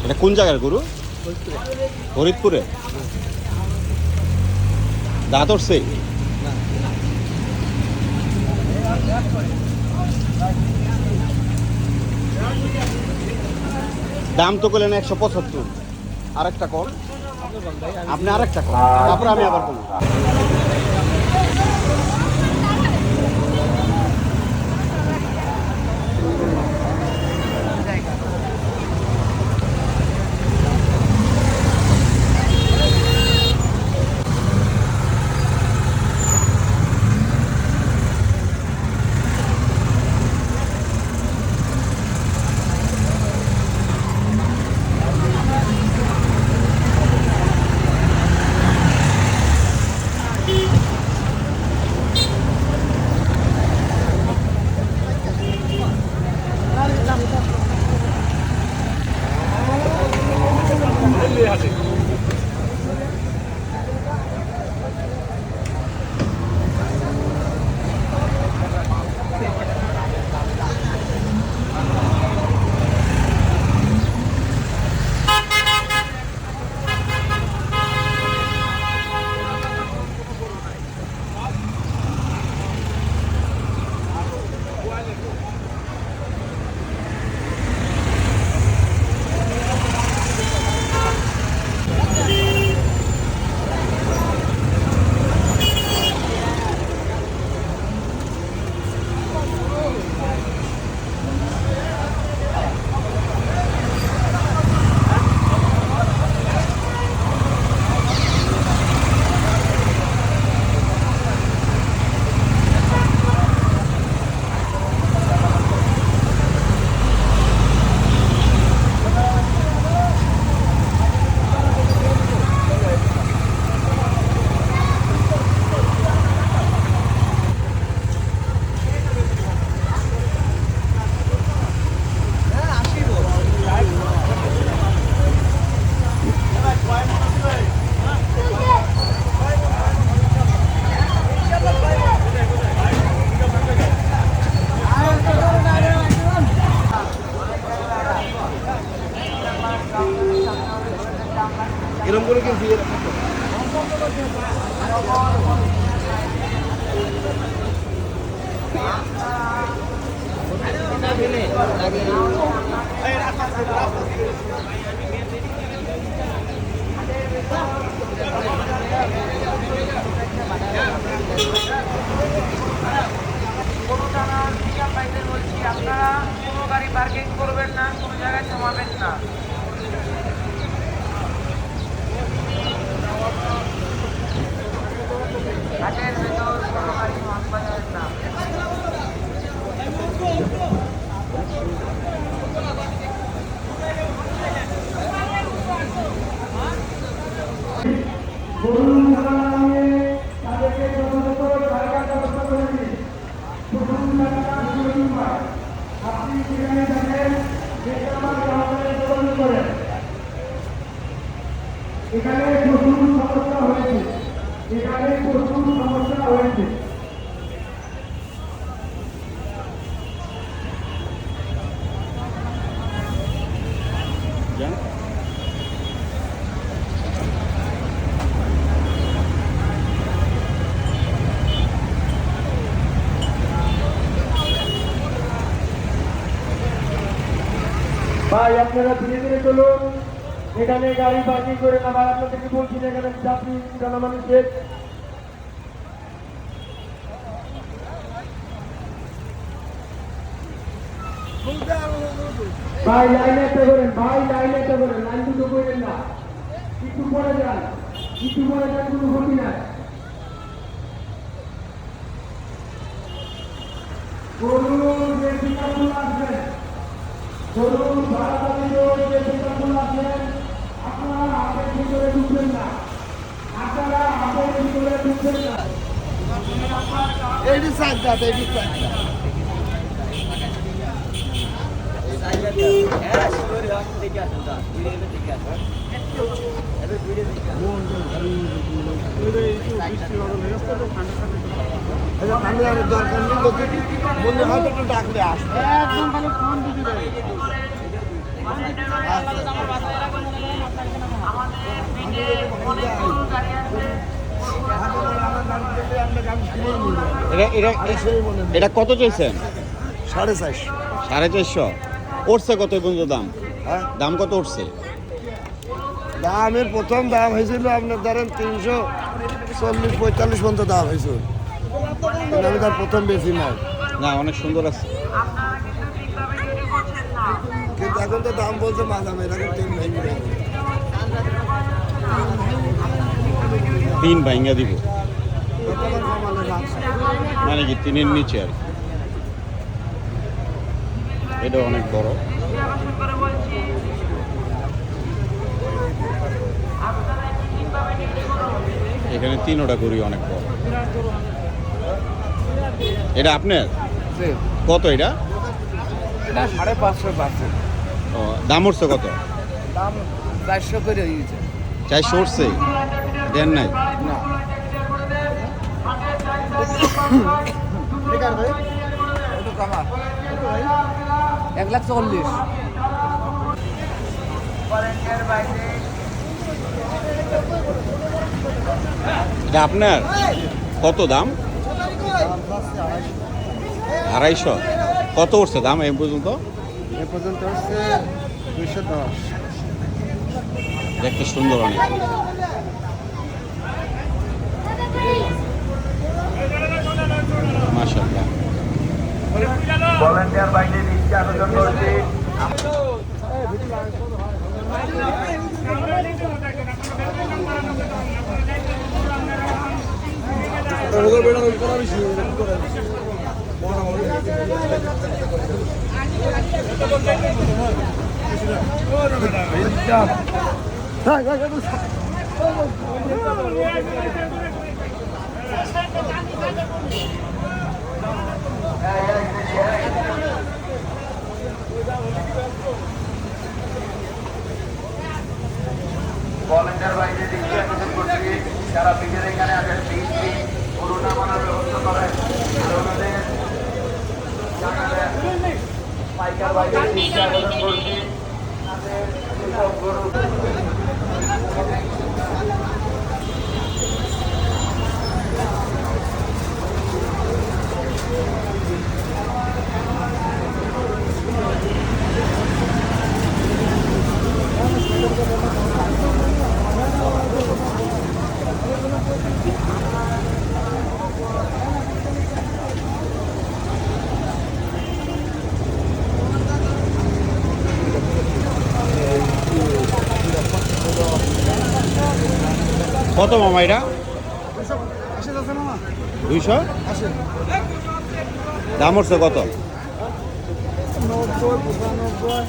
এটা কোন জায়গার গরু? ফরিদপুরে। দাঁত উঠছে? দাম তো করলেন 175। আরেকটা কল, আপনি আরেকটা কল, তারপরে আমি আবার বলবো। এরকম করে কিনছি। আপনারা কোনো গাড়ি পার্কিং করবেন না, কোনো জায়গায় থামাবেন না। হাটের ভেতর কোনো গাড়ি মাছ বাজাবেন না। এখানে প্রচুর সমস্যা হয়েছে, এখানে প্রচুর সমস্যা হয়েছে। ভাই আপনারা ধীরে ধীরে চলুন, এখানে গাড়ি পার্কিং করে না। ভাই আপনাদেরকে বলছি না, এখানে যাত্রী জনমানুষের ভাই লাইনে একটা করেন, ভাই লাইনে একটা করেন, লাইন দুটো করেন না, একটু পরে যান, একটু পরে যান, কোনো ক্ষতি নাই। বলুন যে পিকাপগুলো আসবেন, বলুন ভাড়াদারি যে পিকাপগুলো আসবেন, আপনারা হাতের ভিতরে ঢুকবেন না, আপনারা হাতের ভিতরে ঢুকবেন না। এটি সাইড দাও, এটি সাইড দাও। দরকার নেই, বললে হয়তো একটু ডাকলে আসবে, একদম খালি ফোন দিতে আমাদের বিজে অনেক গরু গাড়ি আছে। এটা কত চাইছেন? 450। 450। উঠছে কত পর্যন্ত দাম? হ্যাঁ, দাম কত উঠছে? দামের প্রথম দাম হয়েছিল আপনার ধরেন 340-45 পর্যন্ত দাম হয়েছিল, কিন্তু আমি তার প্রথম বেশি নাই, না অনেক সুন্দর আছে। আপনারা কিন্তু ঠিকভাবে রেডি করছেন না। কিন্তু এখন তো দাম বলছে মাঝামে, এখন 3 ভেঙে দেবে। 3 ভাঙ্গা দিব, বর্তমান কমালে রাখছে। মানে কি 3-এর নিচে আর কি। এটা অনেক বড়। দৃষ্টি আকর্ষণ করে বলছি, আপনারা একটু ঠিকভাবে রেডি করুন। এখানে 3টা গরু অনেক বড়। এটা আপনার কত? এটা এটা 550 পাচ্ছে, ও, দাম উঠছে কত? দাম 400 করে হয়েছে। 400 উঠছে, দেন নাই? না, একটু কমা, 140,000। ভলেন্টিয়ার বাইরে এটা আপনার কত দাম? 250। কত উঠছে দাম এই পর্যন্ত? এ পর্যন্ত হচ্ছে 210। দেখতে সুন্দর অনেক। মাশাআল্লাহ। ভলেন্টিয়ার বাইরে দৃষ্টি আকর্ষণ করছি। ভলেন্টিয়ার বাইরে দৃষ্টি আকর্ষণ করছি। যারা বিজের এখানে আছেন প্লিজ করোনা মানার ব্যবস্থা করেন। আর ওনাদের পাইকার বাইরে দৃষ্টি আকর্ষণ করছি। তাদের যেসব গরু কত মামা এটা? 200। দাম উঠছে কত? 90, 95।